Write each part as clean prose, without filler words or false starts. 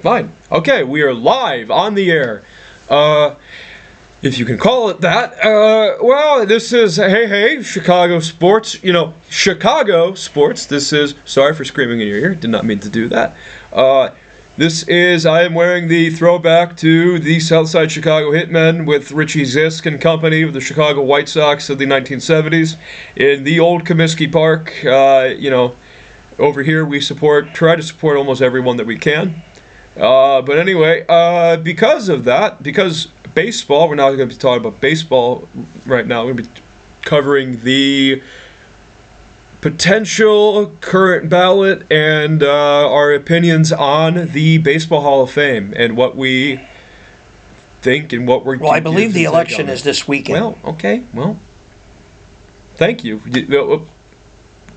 fine. Okay, we are live on the air. If you can call it that. Well, this is, hey, Chicago sports. Chicago sports. This is, sorry for screaming in your ear. Did not mean to do that. This is, I am wearing the throwback to the Southside Chicago Hitmen with Richie Zisk and company of the Chicago White Sox of the 1970s in the old Comiskey Park. Over here we try to support almost everyone that we can. But anyway, because of that, because baseball, we're not going to be talking about baseball right now. We're going to be covering the potential current ballot and our opinions on the Baseball Hall of Fame and what we think and what we're... Well, I believe the election is this weekend. Well, okay, thank you. Do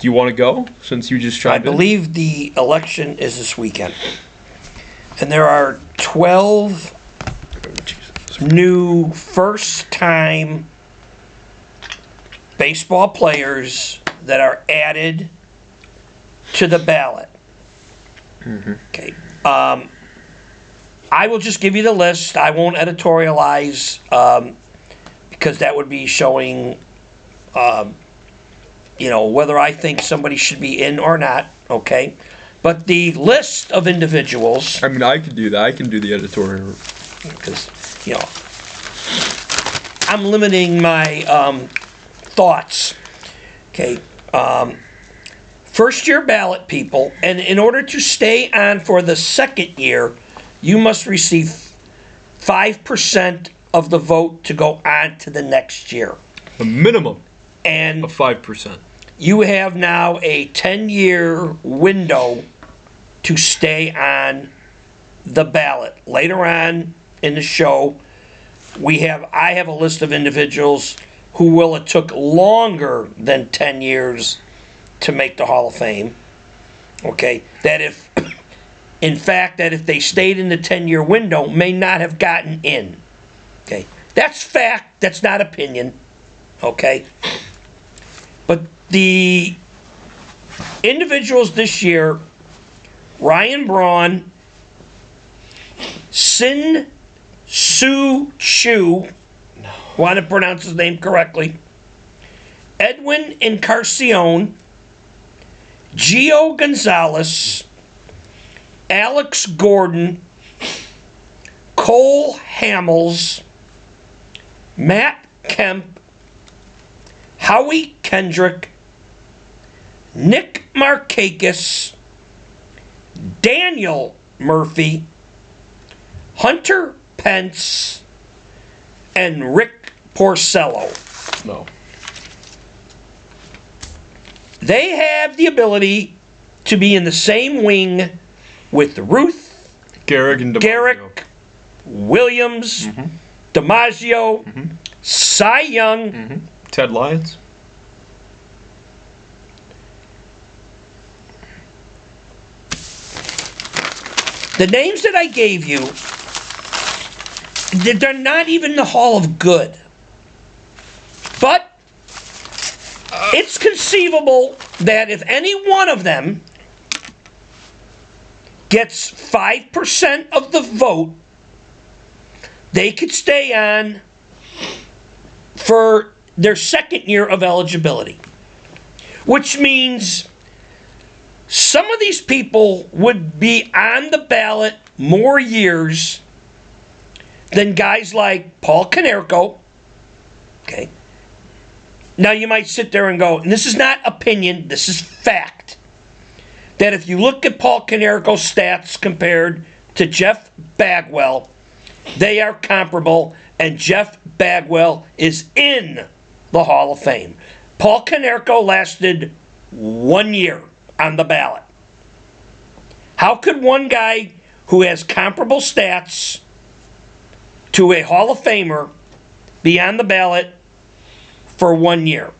you want to go, since you just tried I believe the election is this weekend. And there are 12 new first-time baseball players that are added to the ballot. Mm-hmm. Okay. I will just give you the list. I won't editorialize because that would be showing, whether I think somebody should be in or not. Okay. But the list of individuals... I mean, I can do that. I can do the editorial. Because, I'm limiting my thoughts. Okay. First-year ballot people, and in order to stay on for the second year, you must receive 5% of the vote to go on to the next year. A minimum and of 5%. You have now a 10-year window to stay on the ballot. Later on in the show, I have a list of individuals who it took longer than 10 years to make the Hall of Fame. Okay, that if they stayed in the 10-year window, may not have gotten in. Okay, that's fact. That's not opinion. Okay, but the individuals this year: Ryan Braun, Sin Soo Chu, want to pronounce his name correctly, Edwin Encarnacion, Gio Gonzalez, Alex Gordon, Cole Hamels, Matt Kemp, Howie Kendrick, Nick Markakis, Daniel Murphy, Hunter Pence, and Rick Porcello. No. They have the ability to be in the same wing with Ruth, Garrick, Williams, DiMaggio, Cy Young, Ted Lyons. The names that I gave you, they're not even the Hall of Good. But it's conceivable that if any one of them gets 5% of the vote, they could stay on for their second year of eligibility. Which means some of these people would be on the ballot more years than guys like Paul Konerko. Okay. Now you might sit there and go, and this is not opinion, this is fact, that if you look at Paul Konerko's stats compared to Jeff Bagwell, they are comparable, and Jeff Bagwell is in the Hall of Fame. Paul Konerko lasted 1 year on the ballot. How could one guy who has comparable stats to a Hall of Famer be on the ballot for 1 year?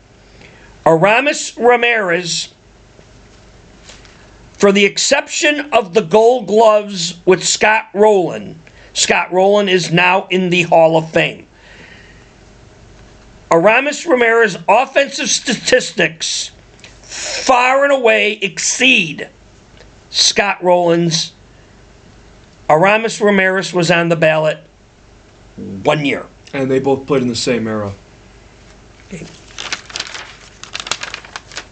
Aramis Ramirez, for the exception of the Gold Gloves with Scott Rowland is now in the Hall of Fame. Aramis Ramirez offensive statistics far and away exceed Scott Rowland's Aramis Ramirez was on the ballot 1 year. And they both played in the same era.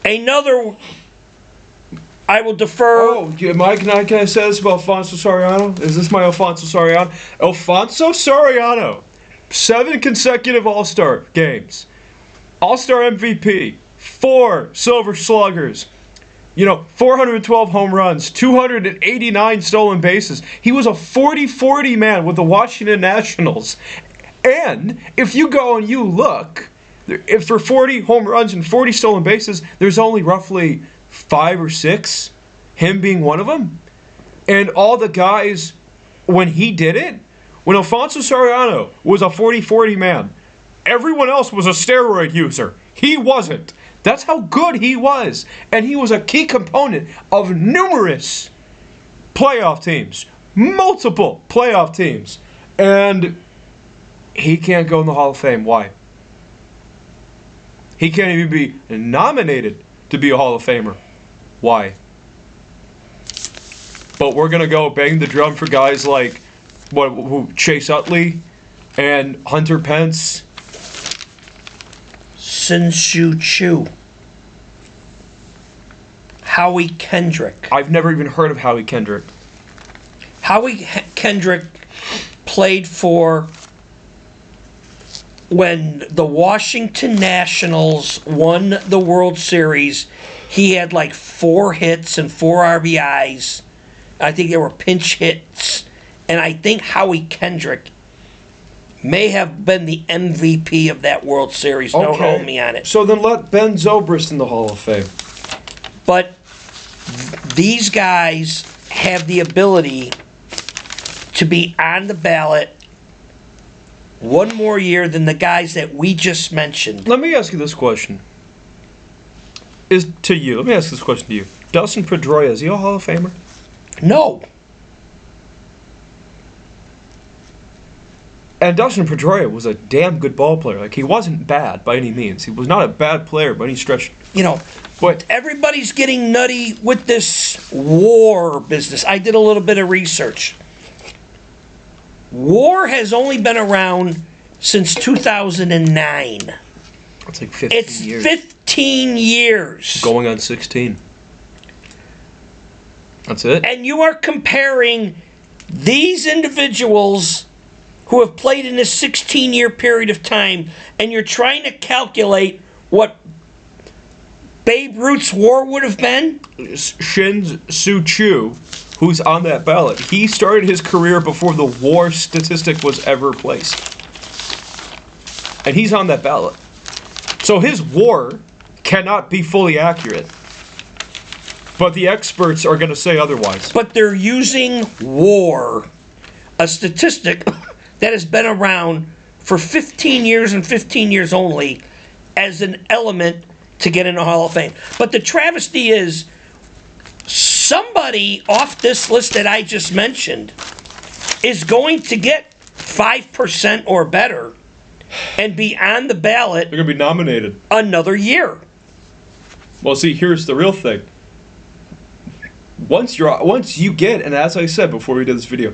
Another, I will defer. Oh, Mike, can I say this about Alfonso Soriano? Is this my Alfonso Soriano? Alfonso Soriano, 7 consecutive All-Star games. All-Star MVP, 4 Silver Sluggers, 412 home runs, 289 stolen bases. He was a 40-40 man with the Washington Nationals. And if you go and you look, if for 40 home runs and 40 stolen bases, there's only roughly 5 or 6, him being one of them. And all the guys, when he did it, when Alfonso Soriano was a 40-40 man, everyone else was a steroid user. He wasn't. That's how good he was. And he was a key component of numerous playoff teams. Multiple playoff teams. And he can't go in the Hall of Fame. Why? He can't even be nominated to be a Hall of Famer. Why? But we're going to go bang the drum for guys like Chase Utley and Hunter Pence. Sin-Soo Choo. Howie Kendrick. I've never even heard of Howie Kendrick. Howie Kendrick played for when the Washington Nationals won the World Series. He had like 4 hits and 4 RBIs. I think they were pinch hits. And I think Howie Kendrick may have been the MVP of that World Series. Okay. Don't hold me on it. So then let Ben Zobrist in the Hall of Fame. But these guys have the ability to be on the ballot 1 more year than the guys that we just mentioned. Let me ask you this question. Let me ask this question to you. Dustin Pedroia, is he a Hall of Famer? No. And Dustin Pedroia was a damn good ball player. Like, he wasn't bad by any means. He was not a bad player by any stretch. But everybody's getting nutty with this WAR business. I did a little bit of research. WAR has only been around since 2009. That's like 15 years. It's 15 years. Going on 16. That's it. And you are comparing these individuals who have played in this 16-year period of time, and you're trying to calculate what Babe Ruth's WAR would have been? Sin-Soo Choo, who's on that ballot, he started his career before the WAR statistic was ever placed. And he's on that ballot. So his WAR cannot be fully accurate. But the experts are going to say otherwise. But they're using WAR, a statistic that has been around for 15 years and 15 years only, as an element to get in the Hall of Fame. But the travesty is, somebody off this list that I just mentioned is going to get 5% or better and be on the ballot. They're going to be nominated another year. Well, see, here's the real thing. Once you get, and as I said before we did this video,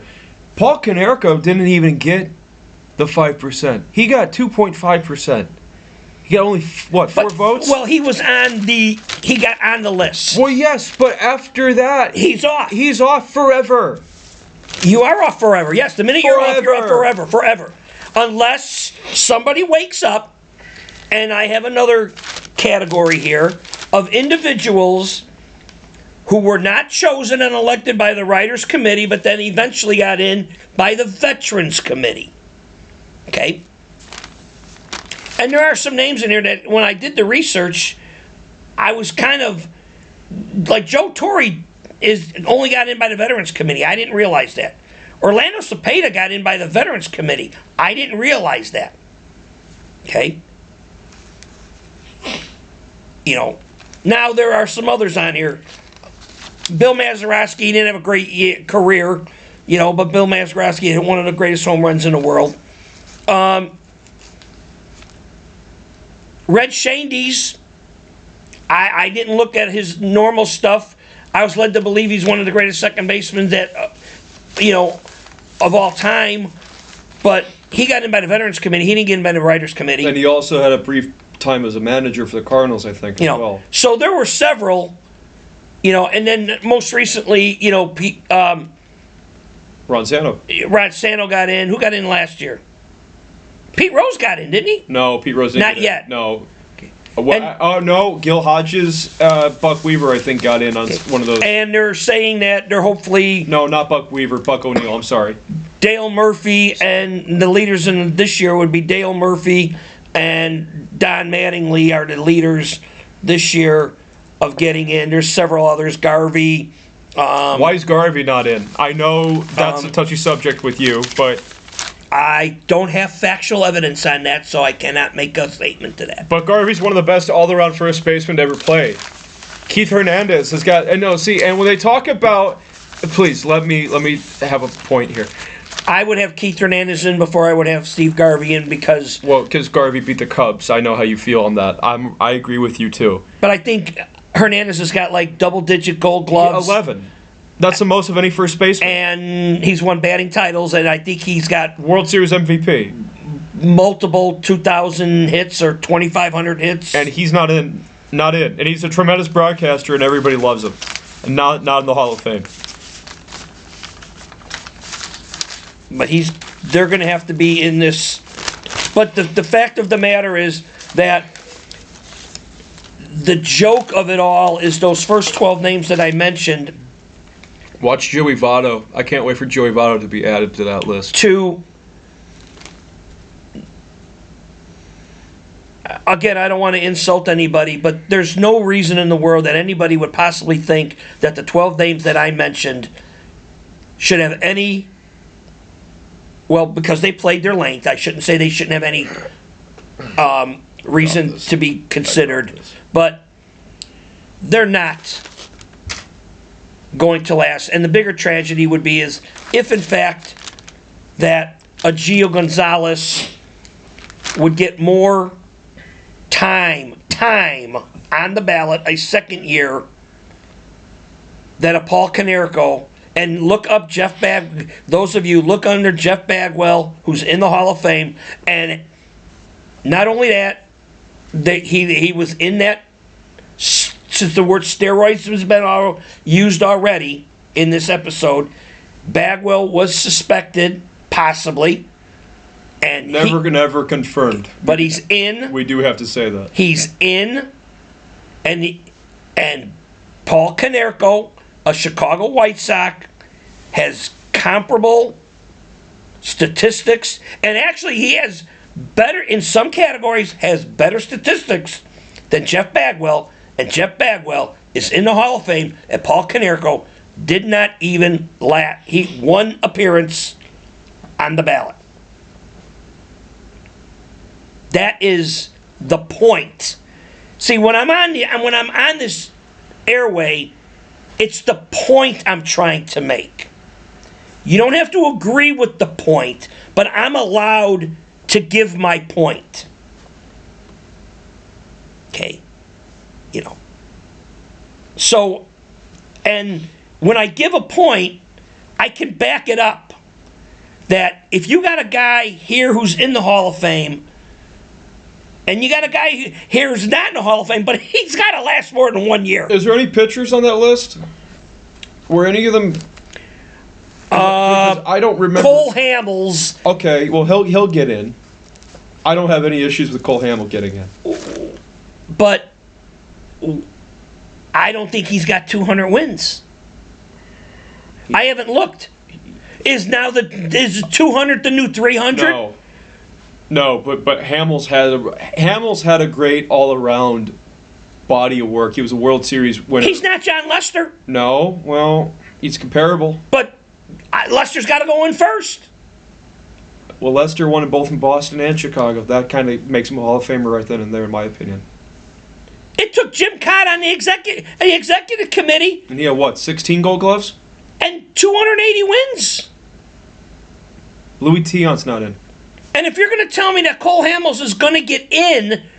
Paul Konerko didn't even get the 5%. He got 2.5%. He got only, 4 votes? Well, he got on the list. Well, yes, but after that, he's off. He's off forever. You are off forever. Yes, the minute you're off forever. Unless somebody wakes up, and I have another category here of individuals who were not chosen and elected by the Writers' Committee, but then eventually got in by the Veterans Committee. Okay? And there are some names in here that, when I did the research, I was kind of, like Joe Torre only got in by the Veterans Committee. I didn't realize that. Orlando Cepeda got in by the Veterans Committee. I didn't realize that. Okay? Now there are some others on here. Bill Mazeroski didn't have a great career, but Bill Mazeroski hit one of the greatest home runs in the world. Red Shandies, I didn't look at his normal stuff. I was led to believe he's one of the greatest second basemen that, of all time, but he got in by the Veterans Committee. He didn't get in by the Writers Committee. And he also had a brief time as a manager for the Cardinals, I think, as well. So there were several, and then most recently, Ron Santo. Ron Santo got in. Who got in last year? Pete Rose got in, didn't he? No, Pete Rose didn't. Not yet. No. No, Gil Hodges, Buck Weaver, I think, got in on one of those. And they're saying that they're hopefully... No, not Buck Weaver, Buck O'Neill, I'm sorry. Dale Murphy, and the leaders in this year would be Dale Murphy and Don Mattingly are the leaders this year of getting in. There's several others, Garvey. Why is Garvey not in? I know that's a touchy subject with you, but... I don't have factual evidence on that, so I cannot make a statement to that. But Garvey's one of the best all-around first basemen to ever play. Keith Hernandez has got... And when they talk about... Please, let me have a point here. I would have Keith Hernandez in before I would have Steve Garvey in because... Well, because Garvey beat the Cubs. I know how you feel on that. I agree with you, too. But I think Hernandez has got, like, double-digit gold gloves. 11. That's the most of any first baseman. And he's won batting titles, and I think he's got... World Series MVP. Multiple 2,000 hits or 2,500 hits. And he's not in. Not in. And he's a tremendous broadcaster, and everybody loves him. And not in the Hall of Fame. But they're going to have to be in this. But the fact of the matter is that the joke of it all is those first 12 names that I mentioned. Watch Joey Votto. I can't wait for Joey Votto to be added to that list. Again, I don't want to insult anybody, but there's no reason in the world that anybody would possibly think that the 12 names that I mentioned should have any... Well, because they played their length, I shouldn't say they shouldn't have any reason to be considered. But they're not going to last. And the bigger tragedy would be is if, in fact, that a Gio Gonzalez would get more time on the ballot a second year than a Paul Konerko. And look up those of you, look under Jeff Bagwell, who's in the Hall of Fame. And not only that, he was in that, since the word steroids has been used already in this episode, Bagwell was suspected, possibly. And never confirmed. But he's in. We do have to say that. He's in. And Paul Konerko, a Chicago White Sox, has comparable statistics, and actually he has better, in some categories, has better statistics than Jeff Bagwell, and Jeff Bagwell is in the Hall of Fame, and Paul Konerko did not even he one appearance on the ballot. That is the point. See, when I'm on this airway, it's the point I'm trying to make. You don't have to agree with the point, but I'm allowed to give my point. Okay? So, and when I give a point, I can back it up. That if you got a guy here who's in the Hall of Fame, and you got a guy here who's not in the Hall of Fame, but he's got to last more than 1 year. Is there any pitchers on that list? Were any of them? I don't remember. Cole Hamels. Okay, well he'll get in. I don't have any issues with Cole Hamels getting in. But I don't think he's got 200 wins. I haven't looked. Is 200 the new 300? No, but Hamels had a great all-around body of work. He was a World Series winner. He's not John Lester. No, well, he's comparable. But Lester's got to go in first. Well, Lester won both in Boston and Chicago. That kind of makes him a Hall of Famer right then and there, in my opinion. It took Jim Cott on the executive committee. And he had, 16 Gold Gloves? And 280 wins. Louis Tion's not in. And if you're going to tell me that Cole Hamels is going to get in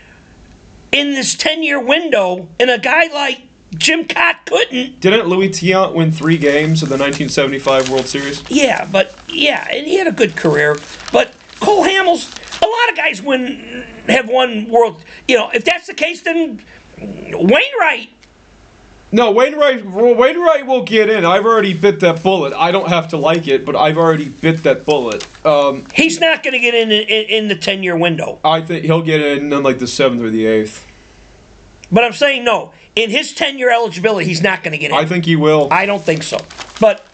this 10-year window, and a guy like Jim Cott couldn't. Didn't Louis Tiant win 3 games in the 1975 World Series? Yeah, and he had a good career. But Cole Hamels, a lot of guys have won world. If that's the case, then Wainwright. No, Wainwright will get in. I've already bit that bullet. I don't have to like it, but I've already bit that bullet. He's not going to get in the 10-year window. I think he'll get in like the 7th or the 8th. But I'm saying no. In his 10-year eligibility, he's not going to get in. I think he will. I don't think so. But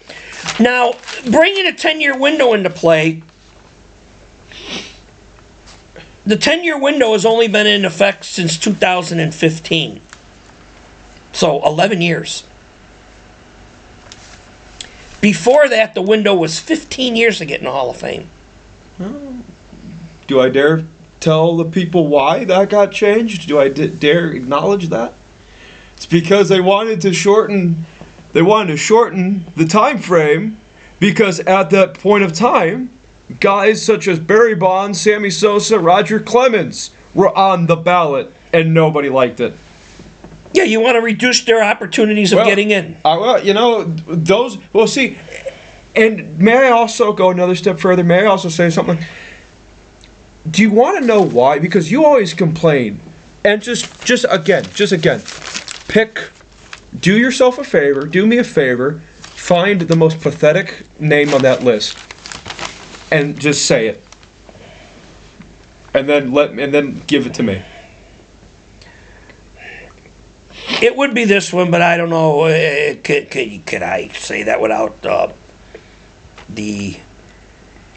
now, bringing a 10-year window into play, the 10-year window has only been in effect since 2015. So 11 years. Before that, the window was 15 years to get in the Hall of Fame. Do I dare tell the people why that got changed? Do I dare acknowledge that? It's because they wanted to shorten the time frame, because at that point of time, guys such as Barry Bonds, Sammy Sosa, Roger Clemens were on the ballot, and nobody liked it. Yeah, you want to reduce their opportunities of getting in. See, and may I also go another step further? May I also say something? Do you want to know why? Because you always complain, and just again, do yourself a favor, do me a favor, find the most pathetic name on that list, and just say it, and then give it to me. It would be this one, but I don't know. Could I say that without the?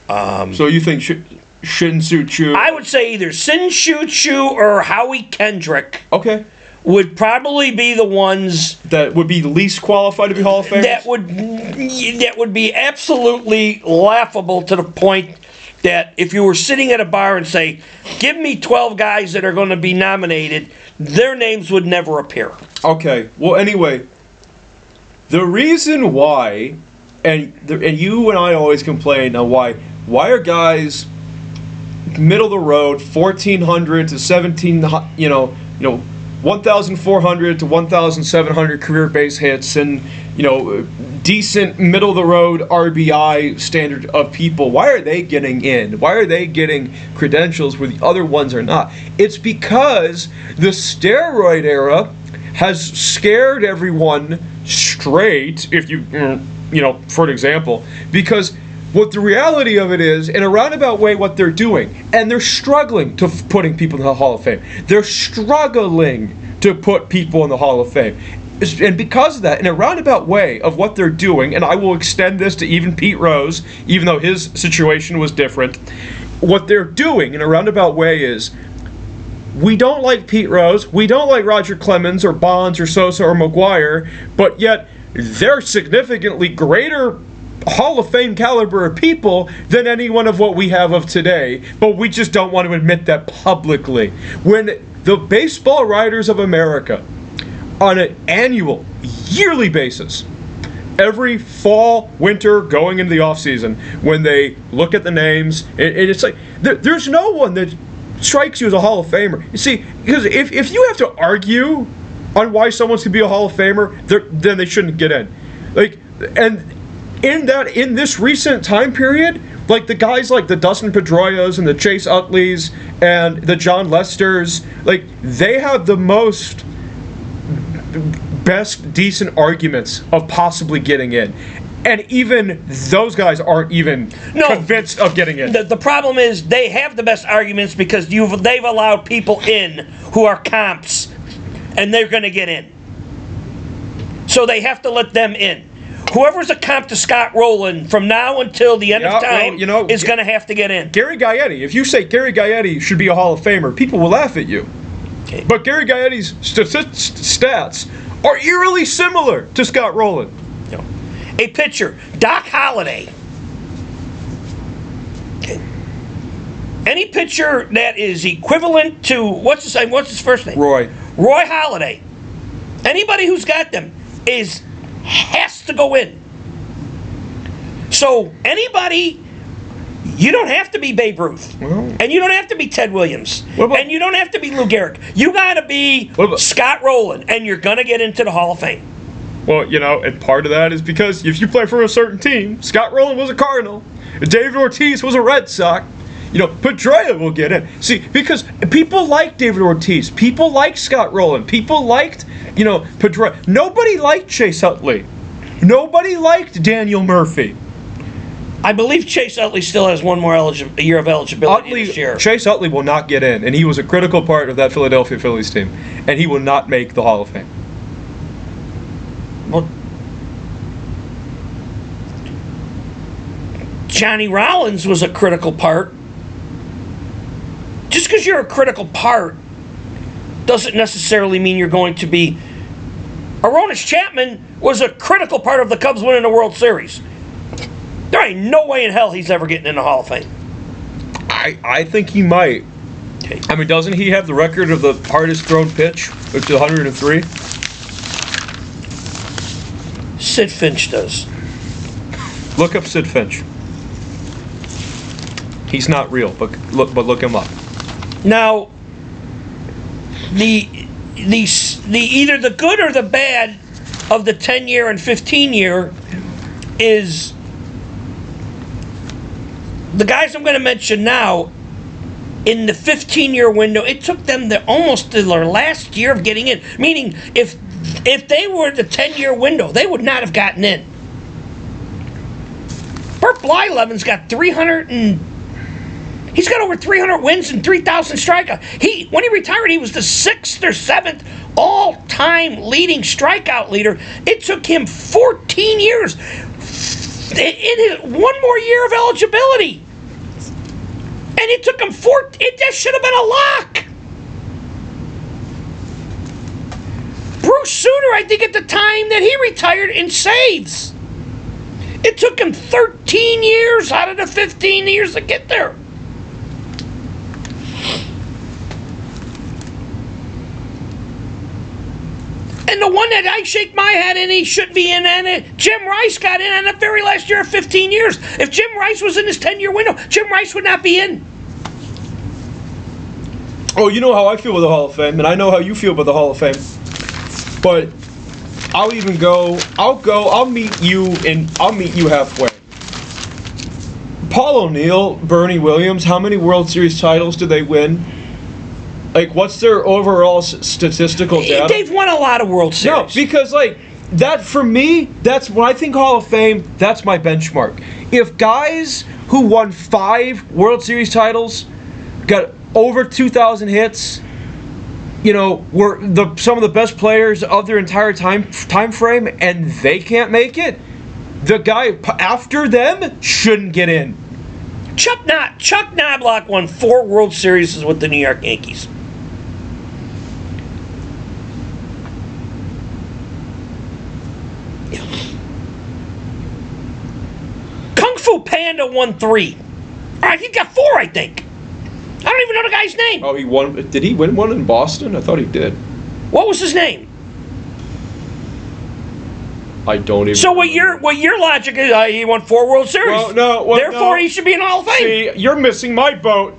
So you think Shin-Soo Choo? I would say either Shin-Soo Choo or Howie Kendrick. Okay. Would probably be the ones that would be least qualified to be Hall of Famers? That would be absolutely laughable, to the point that if you were sitting at a bar and say, give me 12 guys that are going to be nominated, their names would never appear. Okay. Well, anyway, the reason why, and you and I always complain now, why are guys middle of the road, 1,400 to 1,400 to 1,700 career base hits, and decent middle of the road RBI standard of people? Why are they getting in? Why are they getting credentials where the other ones are not? It's because the steroid era has scared everyone straight, if for an example, because what the reality of it is, in a roundabout way, what they're doing, and they're struggling to putting people in the Hall of Fame. They're struggling to put people in the Hall of Fame. And because of that, in a roundabout way of what they're doing, and I will extend this to even Pete Rose, even though his situation was different, what they're doing in a roundabout way is, we don't like Pete Rose, we don't like Roger Clemens or Bonds or Sosa or McGuire, but yet they're significantly greater Hall of Fame caliber of people than any one of what we have of today, but we just don't want to admit that publicly. When the Baseball Writers of America, on an annual, yearly basis, every fall, winter, going into the off season, when they look at the names, it's like there's no one that strikes you as a Hall of Famer. You see, because if you have to argue on why someone should be a Hall of Famer, then they shouldn't get in. In this recent time period, like the guys like the Dustin Pedroias and the Chase Utleys and the John Lesters, like they have the best decent arguments of possibly getting in. And even those guys aren't even convinced of getting in. The problem is they have the best arguments because they've allowed people in who are comps, and they're going to get in. So they have to let them in. Whoever's a comp to Scott Rowland from now until the end of time is going to have to get in. Gary Gaetti, if you say Gary Gaetti should be a Hall of Famer, people will laugh at you. Okay. But Gary Gaetti's stats are eerily similar to Scott Rowland. A pitcher, Doc Holliday. Okay. Any pitcher that is equivalent to what's his first name? Roy Halladay. Anybody who's got them has to go in. So anybody, You don't have to be Babe Ruth. Well, and you don't have to be Ted Williams. And you don't have to be Lou Gehrig. You got to be Scott Rowland, and you're going to get into the Hall of Fame. Well, and part of that is because if you play for a certain team, Scott Rowland was a Cardinal, David Ortiz was a Red Sox, Pedroia will get in. See, because people like David Ortiz, people like Scott Rowland, people liked, Pedroia. Nobody liked Chase Utley. Nobody liked Daniel Murphy. I believe Chase Utley still has one more year of eligibility this year. Chase Utley will not get in, and he was a critical part of that Philadelphia Phillies team, and he will not make the Hall of Fame. Well, Johnny Rollins was a critical part. Just because you're a critical part doesn't necessarily mean you're going to be. Aroldis Chapman was a critical part of the Cubs winning the World Series. There ain't no way in hell he's ever getting in the Hall of Fame. I think he might. Okay. I mean, doesn't he have the record of the hardest thrown pitch, which is 103? Sid Finch does. Look up Sid Finch. He's not real, but look him up. Now, the either the good or the bad of the 10-year and 15-year is the guys I'm going to mention now. In the 15-year window, it took them almost to their last year of getting in. Meaning, if they were the 10-year window, they would not have gotten in. Bert Blyleven's got he's got over 300 wins and 3,000 strikeouts. When he retired, he was the 6th or 7th all-time leading strikeout leader. It took him 14 years. One more year of eligibility. And it took him it just should have been a lock. Bruce Sutter, I think at the time that he retired in saves. It took him 13 years out of the 15 years to get there. And the one that I shake my head in, he should be in, and Jim Rice got in on the very last year of 15 years. If Jim Rice was in his 10-year window, Jim Rice would not be in. Oh, you know how I feel about the Hall of Fame, and I know how you feel about the Hall of Fame. But I'll meet you halfway. Paul O'Neill, Bernie Williams, how many World Series titles did they win? Like, what's their overall statistical data? They've won a lot of World Series. No, because, that for me, that's when I think Hall of Fame, that's my benchmark. If guys who won 5 World Series titles got over 2,000 hits, were some of the best players of their entire time frame, and they can't make it, the guy after them shouldn't get in. Chuck Knobloch won 4 World Series with the New York Yankees. Kung Fu Panda won 3. All right, he got 4, I think. I don't even know the guy's name. Oh, he won. Did he win one in Boston? I thought he did. What was his name? I don't even. So what your logic is? He won 4 World Series. Therefore, he should be in the Hall of Fame. See, you're missing my boat.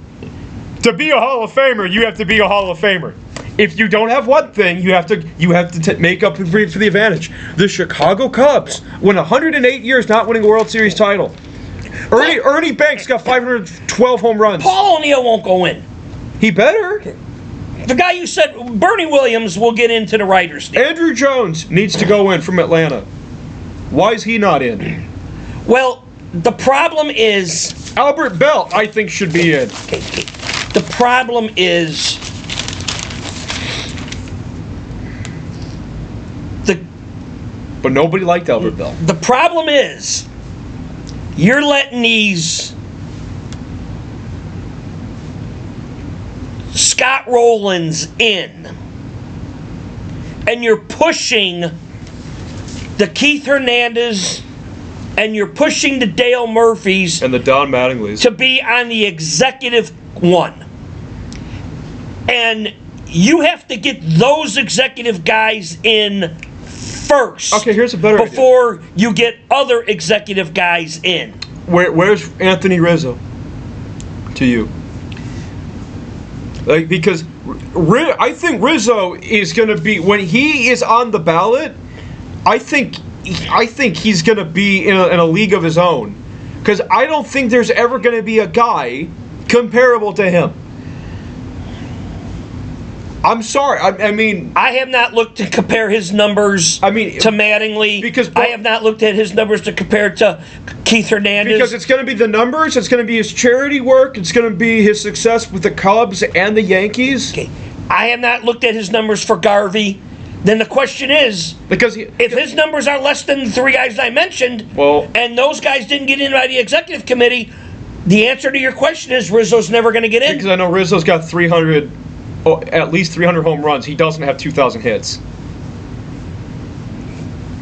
To be a Hall of Famer, you have to be a Hall of Famer. If you don't have one thing, you have to make up for the advantage. The Chicago Cubs went 108 years not winning a World Series title. Ernie Banks got 512 home runs. Paul O'Neill won't go in. He better. The guy you said, Bernie Williams, will get into the writers' team. Andrew Jones needs to go in from Atlanta. Why is he not in? Well, the problem is... Albert Bell, I think, should be in. Okay. The problem is... But nobody liked Albert Bell. The problem is... You're letting these Scott Rowlands in, and you're pushing the Keith Hernandez, and you're pushing the Dale Murphys and the Don Mattingleys to be on the executive one. And you have to get those executive guys in first. Okay, here's a better before idea. You get other executive guys in. Where's Anthony Rizzo? to you? Like, because I think Rizzo is going to be, when he is on the ballot, I think he's going to be in a league of his own. Because I don't think there's ever going to be a guy comparable to him. I'm sorry. I mean, I have not looked to compare his numbers. To Mattingly. Because I have not looked at his numbers to compare to Keith Hernandez. Because it's going to be the numbers. It's going to be his charity work. It's going to be his success with the Cubs and the Yankees. Okay. I have not looked at his numbers for Garvey. Then the question is, if his numbers are less than the three guys I mentioned, and those guys didn't get in by the executive committee, the answer to your question is Rizzo's never going to get in. Because I know Rizzo's got 300. At least 300 home runs. He doesn't have 2,000 hits.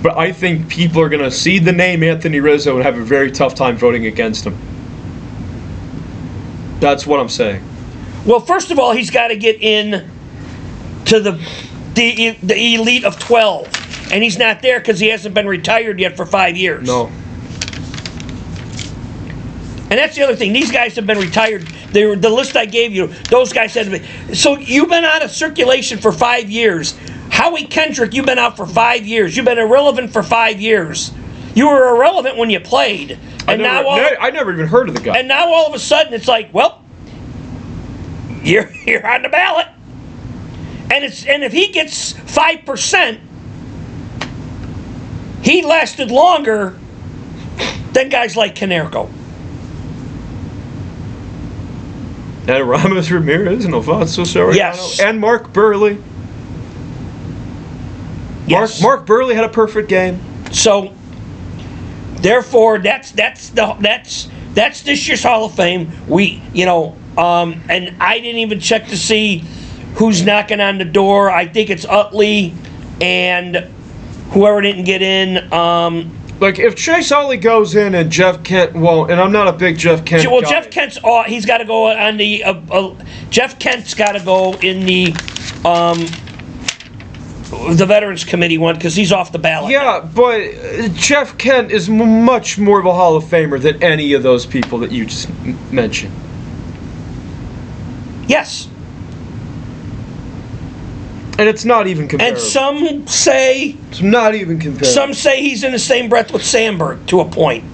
But I think people are going to see the name Anthony Rizzo and have a very tough time voting against him. That's what I'm saying. Well, first of all, he's got to get in to the elite of 12. And he's not there because he hasn't been retired yet for 5 years. No. And that's the other thing. These guys have been retired. The list I gave you, those guys have been. So you've been out of circulation for 5 years. Howie Kendrick, you've been out for 5 years. You've been irrelevant for 5 years. You were irrelevant when you played. And I never even heard of the guy. And now all of a sudden it's like, well, you're on the ballot. And if he gets 5%, he lasted longer than guys like Canerco. And Ramos Ramirez and Alfonso Soriano. Yes. And Mark Burley. Yes. Mark Burley had a perfect game. So, therefore, that's this year's Hall of Fame. And I didn't even check to see who's knocking on the door. I think it's Utley and whoever didn't get in. Like, if Chase Utley goes in and Jeff Kent won't, and I'm not a big Jeff Kent guy. Jeff Kent's he's got to go on the Jeff Kent's got to go in the Veterans Committee one because he's off the ballot. Yeah, but Jeff Kent is much more of a Hall of Famer than any of those people that you just mentioned. Yes. And it's not even comparable. And some say it's not even comparable. Some say he's in the same breath with Sandberg to a point.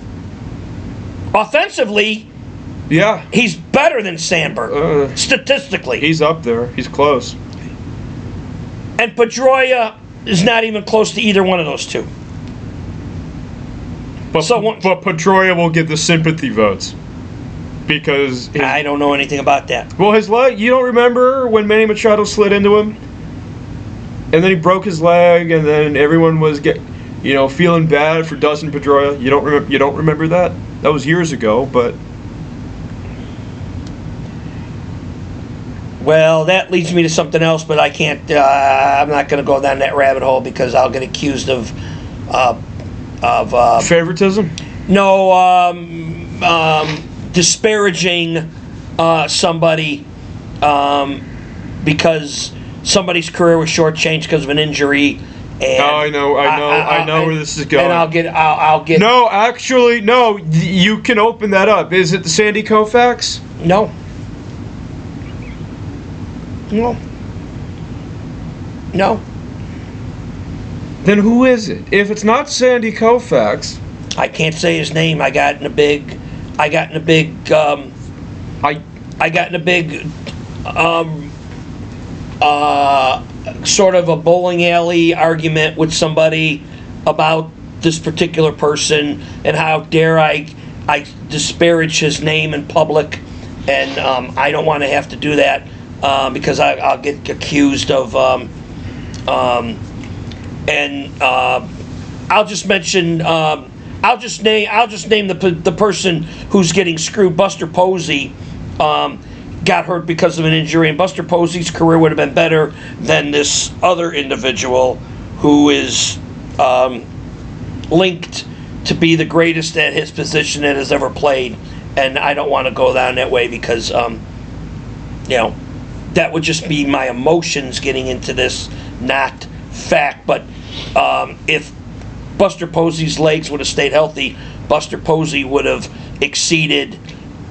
Offensively, yeah, he's better than Sandberg statistically. He's up there. He's close. And Pedroia is not even close to either one of those two. But Pedroia will get the sympathy votes because I don't know anything about that. Well, his leg. You don't remember when Manny Machado slid into him? And then he broke his leg, and then everyone was feeling bad for Dustin Pedroia. You don't remember that? That was years ago, but. Well, that leads me to something else, but I can't. I'm not going to go down that rabbit hole because I'll get accused of favoritism. No, disparaging somebody because somebody's career was shortchanged because of an injury. And I know where this is going. And I'll get. No, actually, no. You can open that up. Is it the Sandy Koufax? No. No. Then who is it? If it's not Sandy Koufax, I can't say his name. I got in a big sort of a bowling alley argument with somebody about this particular person and how dare I disparage his name in public, and I don't want to have to do that because I'll get accused of I'll just mention I'll just name the person who's getting screwed. Buster Posey got hurt because of an injury, and Buster Posey's career would have been better than this other individual who is linked to be the greatest at his position that has ever played. And I don't want to go down that way because that would just be my emotions getting into this, not fact. But if Buster Posey's legs would have stayed healthy, Buster Posey would have exceeded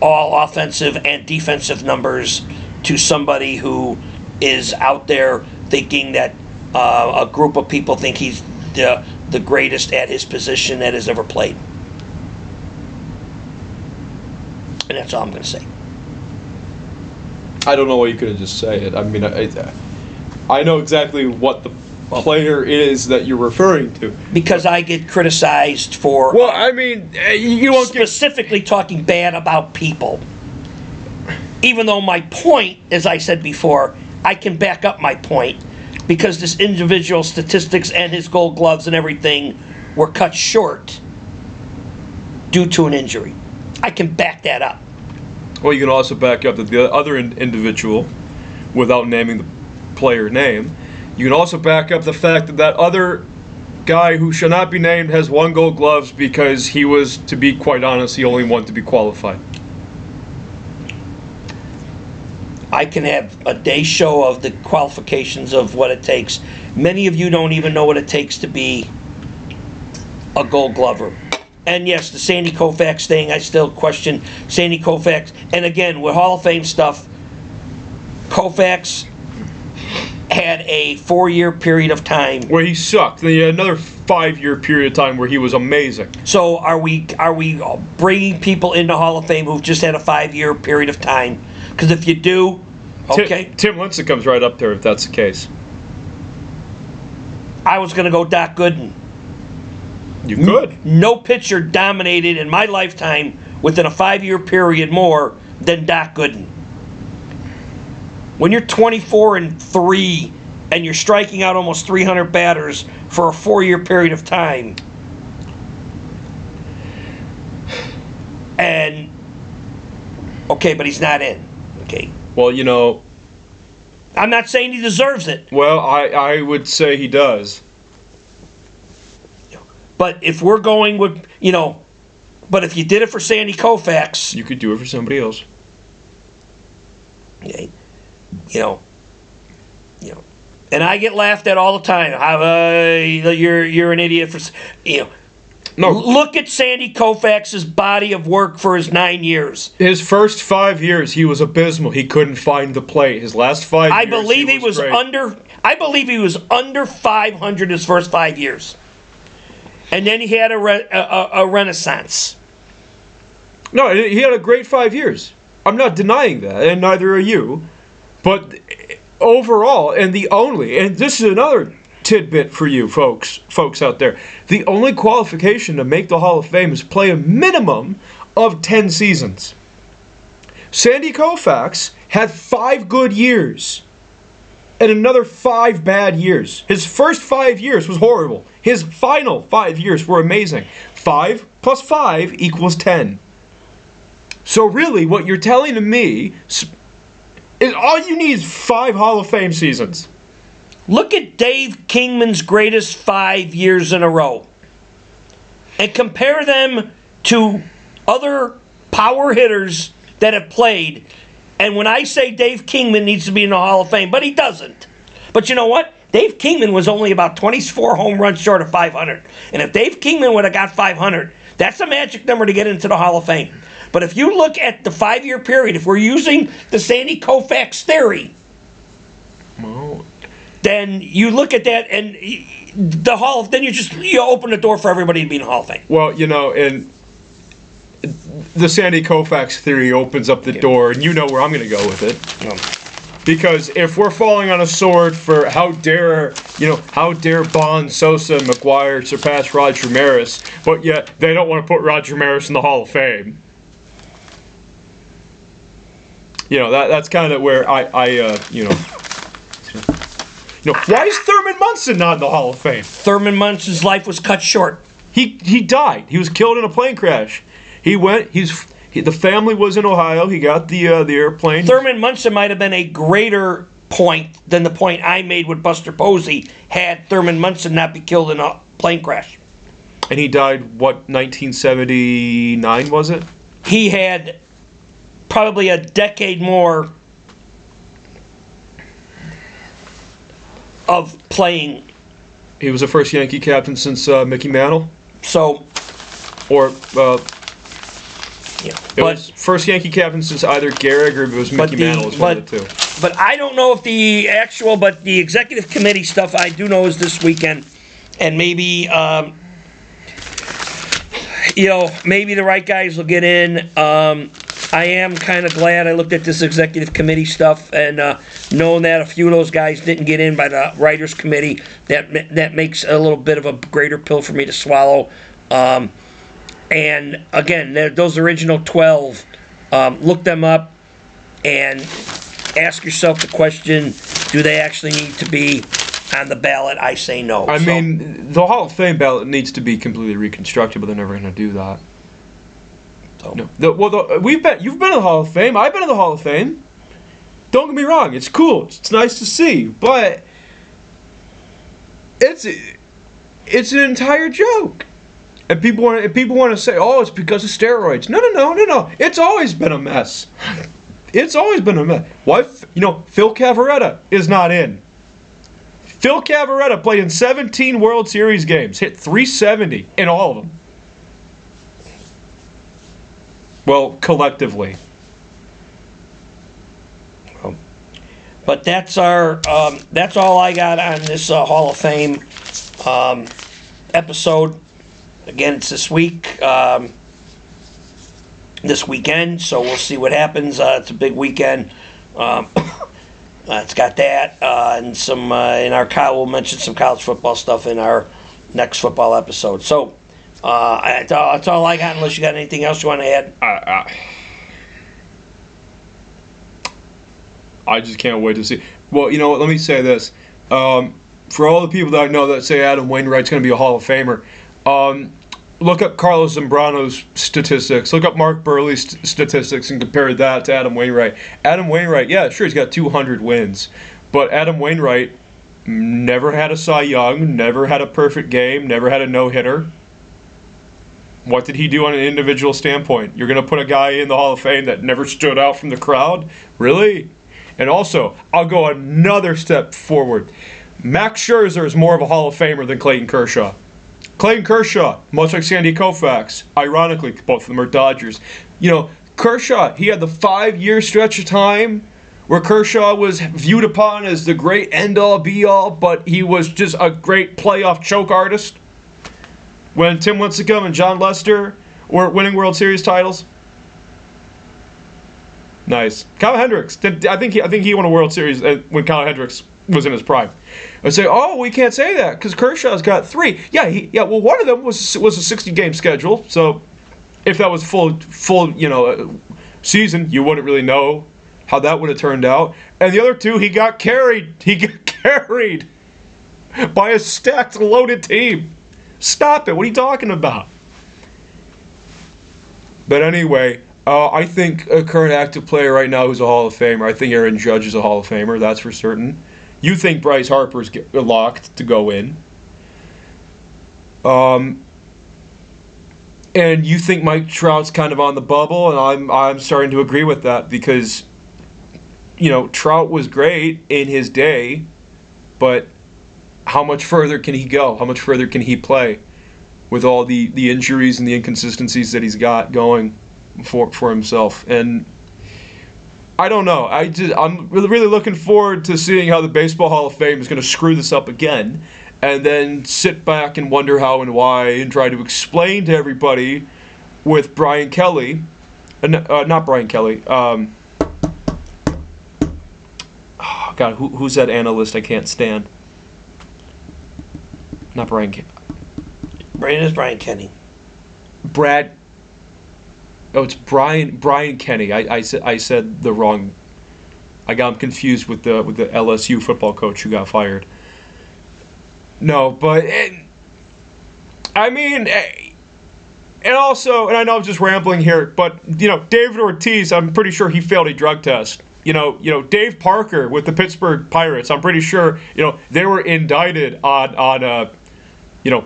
all offensive and defensive numbers to somebody who is out there thinking that a group of people think he's the greatest at his position that has ever played. And that's all I'm going to say. I don't know why you couldn't just say it. I mean, I know exactly what the player is that you're referring to. Because I get criticized for... Well, I mean, you won't specifically talking bad about people. Even though my point, as I said before, I can back up my point, because this individual statistics and his gold gloves and everything were cut short due to an injury. I can back that up. Well, you can also back up that the other individual, without naming the player name, you can also back up the fact that that other guy who should not be named has won gold gloves because he was, to be quite honest, the only one to be qualified. I can have a day show of the qualifications of what it takes. Many of you don't even know what it takes to be a gold glover. And yes, the Sandy Koufax thing, I still question Sandy Koufax. And again, with Hall of Fame stuff, Koufax had a 4-year period of time where he sucked. Then he had another 5-year period of time where he was amazing. So are we bringing people into Hall of Fame who've just had a 5-year period of time? Because if you do, okay. Tim Lincecum comes right up there if that's the case. I was going to go Doc Gooden. You could. No pitcher dominated in my lifetime within a 5-year period more than Doc Gooden. When you're 24-3 and you're striking out almost 300 batters for a 4-year period of time, and okay, but he's not in. Okay. Well, you know, I'm not saying he deserves it. Well, I would say he does. But if we're going with, but if you did it for Sandy Koufax, you could do it for somebody else. Okay. And I get laughed at all the time. You're an idiot for, No. Look at Sandy Koufax's body of work for his 9 years. His first 5 years, he was abysmal. He couldn't find the plate. His last 5 years, I believe he was under 500 his first 5 years. And then he had a renaissance. No, he had a great 5 years. I'm not denying that, and neither are you. But overall, and this is another tidbit for you folks out there, the only qualification to make the Hall of Fame is play a minimum of 10 seasons. Sandy Koufax had 5 good years and another 5 bad years. His first 5 years was horrible. His final 5 years were amazing. 5 plus 5 equals 10. So really, what you're telling to me is all you need is 5 Hall of Fame seasons. Look at Dave Kingman's greatest 5 years in a row and compare them to other power hitters that have played. And when I say Dave Kingman needs to be in the Hall of Fame, but he doesn't. But you know what? Dave Kingman was only about 24 home runs short of 500. And if Dave Kingman would have got 500, that's a magic number to get into the Hall of Fame. But if you look at the 5-year period, if we're using the Sandy Koufax theory, then you look at that and then you open the door for everybody to be in the Hall of Fame. Well, and the Sandy Koufax theory opens up the door, and you know where I'm going to go with it. Because if we're falling on a sword for how dare Bond, Sosa, and McGuire surpass Roger Maris, but yet they don't want to put Roger Maris in the Hall of Fame. That's kind of where why is Thurman Munson not in the Hall of Fame? Thurman Munson's life was cut short. He died. He was killed in a plane crash. The family was in Ohio. He got the airplane. Thurman Munson might have been a greater point than the point I made with Buster Posey had Thurman Munson not be killed in a plane crash. And he died, 1979 was it? He had probably a decade more of playing. He was the first Yankee captain since Mickey Mantle. So, or You know, It was first Yankee captain since either Gehrig or it was Mickey Mantle was one of the two. But I don't know if the executive committee stuff I do know is this weekend, and maybe maybe the right guys will get in. I am kind of glad I looked at this executive committee stuff and knowing that a few of those guys didn't get in by the writers committee. That makes a little bit of a greater pill for me to swallow. And again, those original 12, look them up and ask yourself the question, do they actually need to be on the ballot? I say no. I mean, the Hall of Fame ballot needs to be completely reconstructed, but they're never going to do that. So. No. You've been to the Hall of Fame. I've been to the Hall of Fame. Don't get me wrong. It's cool. It's nice to see, but it's an entire joke. And people want to say, "Oh, it's because of steroids." No. It's always been a mess. It's always been a mess. Why? Phil Cavarretta is not in. Phil Cavarretta played in 17 World Series games, hit .370 in all of them. Well, collectively. But that's all I got on this Hall of Fame episode. Again, it's this week, this weekend, so we'll see what happens. It's a big weekend. It's got that and some we'll mention some college football stuff in our next football episode. So that's all I got. Unless you got anything else you want to add. I just can't wait to see. Well, you know what? Let me say this. For all the people that I know that say Adam Wainwright's going to be a Hall of Famer, look up Carlos Zambrano's statistics. Look up Mark Burley's statistics and compare that to Adam Wainwright. Adam Wainwright, yeah, sure, he's got 200 wins. But Adam Wainwright never had a Cy Young, never had a perfect game, never had a no-hitter. What did he do on an individual standpoint? You're going to put a guy in the Hall of Fame that never stood out from the crowd? Really? And also, I'll go another step forward. Max Scherzer is more of a Hall of Famer than Clayton Kershaw. Clayton Kershaw, much like Sandy Koufax, ironically, both of them are Dodgers. Kershaw, he had the 5-year stretch of time where Kershaw was viewed upon as the great end-all, be-all, but he was just a great playoff choke artist. When Tim Lincecum and John Lester were winning World Series titles. Nice. Kyle Hendricks. I think he won a World Series when Kyle Hendricks was in his prime. I say, we can't say that because Kershaw's got 3. Well, one of them was a 60-game schedule. So if that was full season, you wouldn't really know how that would have turned out. And the other 2, he got carried. He got carried by a stacked, loaded team. Stop it. What are you talking about? But anyway, I think a current active player right now who's a Hall of Famer. I think Aaron Judge is a Hall of Famer. That's for certain. You think Bryce Harper's locked to go in. And you think Mike Trout's kind of on the bubble, and I'm starting to agree with that because, Trout was great in his day, but how much further can he go? How much further can he play with all the injuries and the inconsistencies that he's got going for himself? And I don't know. I'm really looking forward to seeing how the Baseball Hall of Fame is going to screw this up again and then sit back and wonder how and why and try to explain to everybody with Brian Kelly. Not Brian Kelly. Oh, God, who's that analyst I can't stand? Not Brian Kelly. It is Brian Kenny. Brad. Oh, it's Brian Kenny. I said the wrong. I got him confused with the LSU football coach who got fired. No, but I mean, and also, and I know I'm just rambling here, but David Ortiz, I'm pretty sure he failed a drug test. Dave Parker with the Pittsburgh Pirates, I'm pretty sure they were indicted on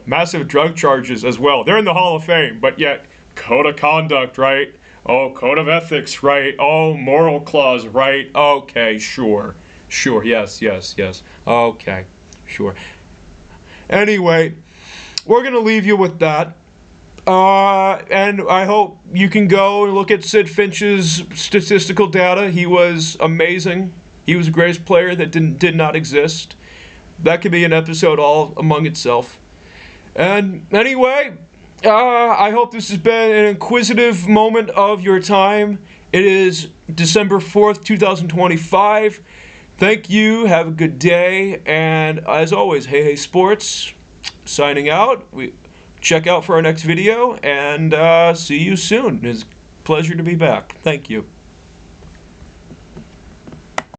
massive drug charges as well. They're in the Hall of Fame, but yet code of conduct, right? Oh, code of ethics, right? Oh, moral clause, right? Okay, sure, yes. Okay, sure. Anyway, we're going to leave you with that. And I hope you can go and look at Sid Finch's statistical data. He was amazing. He was the greatest player that did not exist. That could be an episode all among itself. And anyway, I hope this has been an inquisitive moment of your time. It is December 4th, 2025. Thank you. Have a good day. And as always, Hey Hey Sports, signing out. Check out for our next video, and see you soon. It's a pleasure to be back. Thank you.